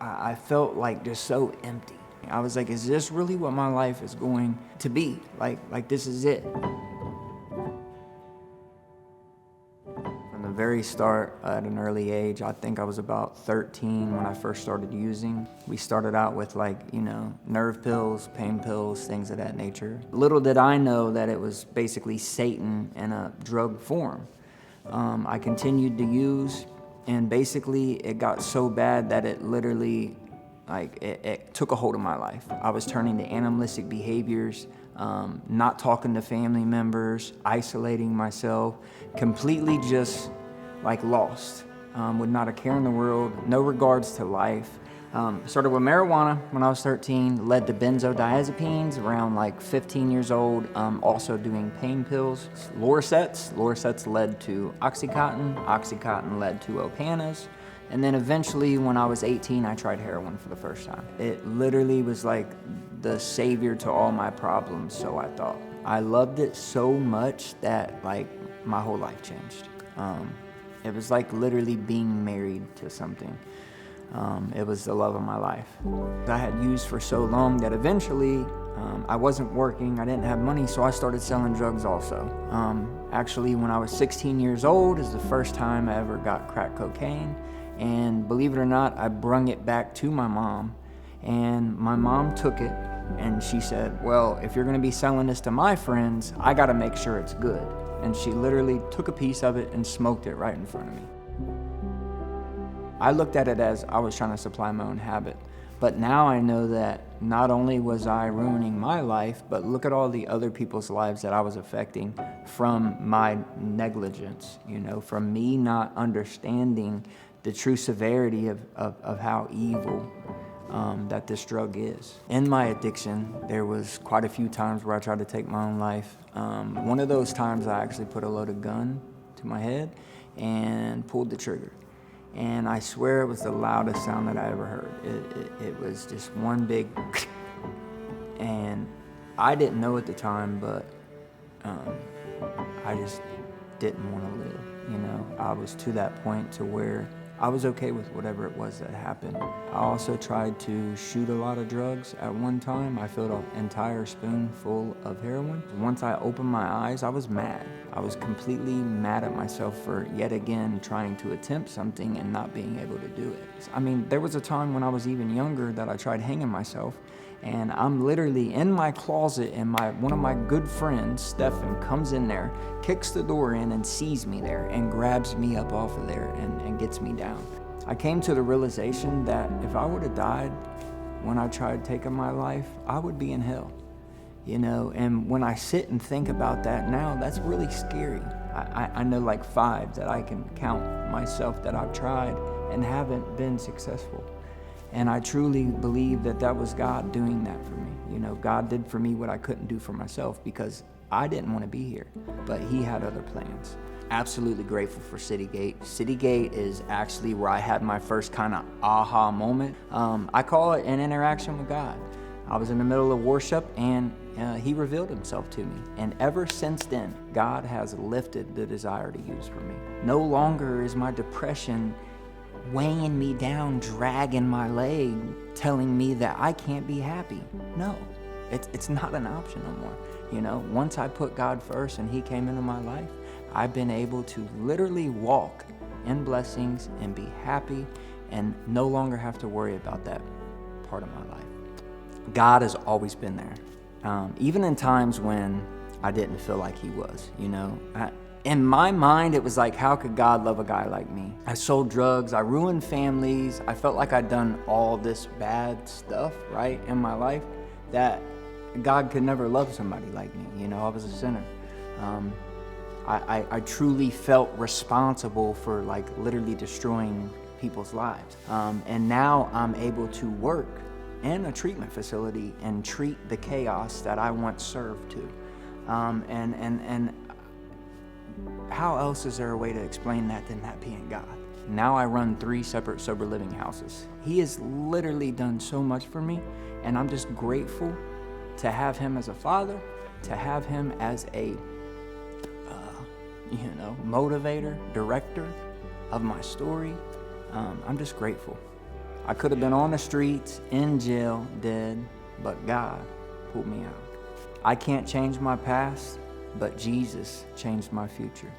I felt like just so empty. I was like, is this really what my life is going to be? Like this is it. From the very start, at an early age, I think I was about 13 when I first started using. We started out with nerve pills, pain pills, things of that nature. Little did I know that it was basically Satan in a drug form. I continued to use, and basically it got so bad that it literally, it took a hold of my life. I was turning to animalistic behaviors, not talking to family members, isolating myself, completely just lost, with not a care in the world, no regards to life. Started with marijuana when I was 13, led to benzodiazepines around 15 years old, also doing pain pills, Lorceps led to Oxycontin led to Opanas, and then eventually when I was 18, I tried heroin for the first time. It literally was like the savior to all my problems, so I thought. I loved it so much that my whole life changed. It was like literally being married to something. It was the love of my life. I had used for so long that eventually I wasn't working, I didn't have money, so I started selling drugs also. Actually, when I was 16 years old is the first time I ever got crack cocaine. And believe it or not, I brung it back to my mom. And my mom took it and she said, well, if you're gonna be selling this to my friends, I gotta make sure it's good. And she literally took a piece of it and smoked it right in front of me. I looked at it as I was trying to supply my own habit. But now I know that not only was I ruining my life, but look at all the other people's lives that I was affecting from my negligence, from me not understanding the true severity of how evil that this drug is. In my addiction, there was quite a few times where I tried to take my own life. One of those times I actually put a loaded gun to my head and pulled the trigger. And I swear it was the loudest sound that I ever heard. It was just one big and I didn't know at the time, but I just didn't want to live. I was to that point to where I was okay with whatever it was that happened. I also tried to shoot a lot of drugs at one time. I filled an entire spoonful of heroin. Once I opened my eyes, I was mad. I was completely mad at myself for yet again trying to attempt something and not being able to do it. I mean, there was a time when I was even younger that I tried hanging myself, and I'm literally in my closet and one of my good friends, Stefan, comes in there, kicks the door in and sees me there and grabs me up off of there and gets me down. I came to the realization that if I would have died when I tried taking my life, I would be in hell. And when I sit and think about that now, that's really scary. I know 5 that I can count myself that I've tried and haven't been successful. And I truly believe that was God doing that for me. God did for me what I couldn't do for myself because I didn't want to be here, but He had other plans. Absolutely grateful for CityGate. CityGate is actually where I had my first kind of aha moment. I call it an interaction with God. I was in the middle of worship and He revealed Himself to me. And ever since then, God has lifted the desire to use for me. No longer is my depression weighing me down, dragging my leg, telling me that I can't be happy. No, it's not an option no more. Once I put God first and He came into my life, I've been able to literally walk in blessings and be happy and no longer have to worry about that part of my life. God has always been there, even in times when I didn't feel like He was. In my mind, it was like, how could God love a guy like me? I sold drugs, I ruined families, I felt like I'd done all this bad stuff, right, in my life, that God could never love somebody like me. I was a sinner. I truly felt responsible for literally destroying people's lives. And now I'm able to work in a treatment facility and treat the chaos that I once served to. And how else is there a way to explain that than that being God? Now I run 3 separate sober living houses. He has literally done so much for me, and I'm just grateful to have Him as a father, to have Him as a motivator, director of my story. I'm just grateful. I could have been on the streets, in jail, dead, but God pulled me out. I can't change my past, but Jesus changed my future.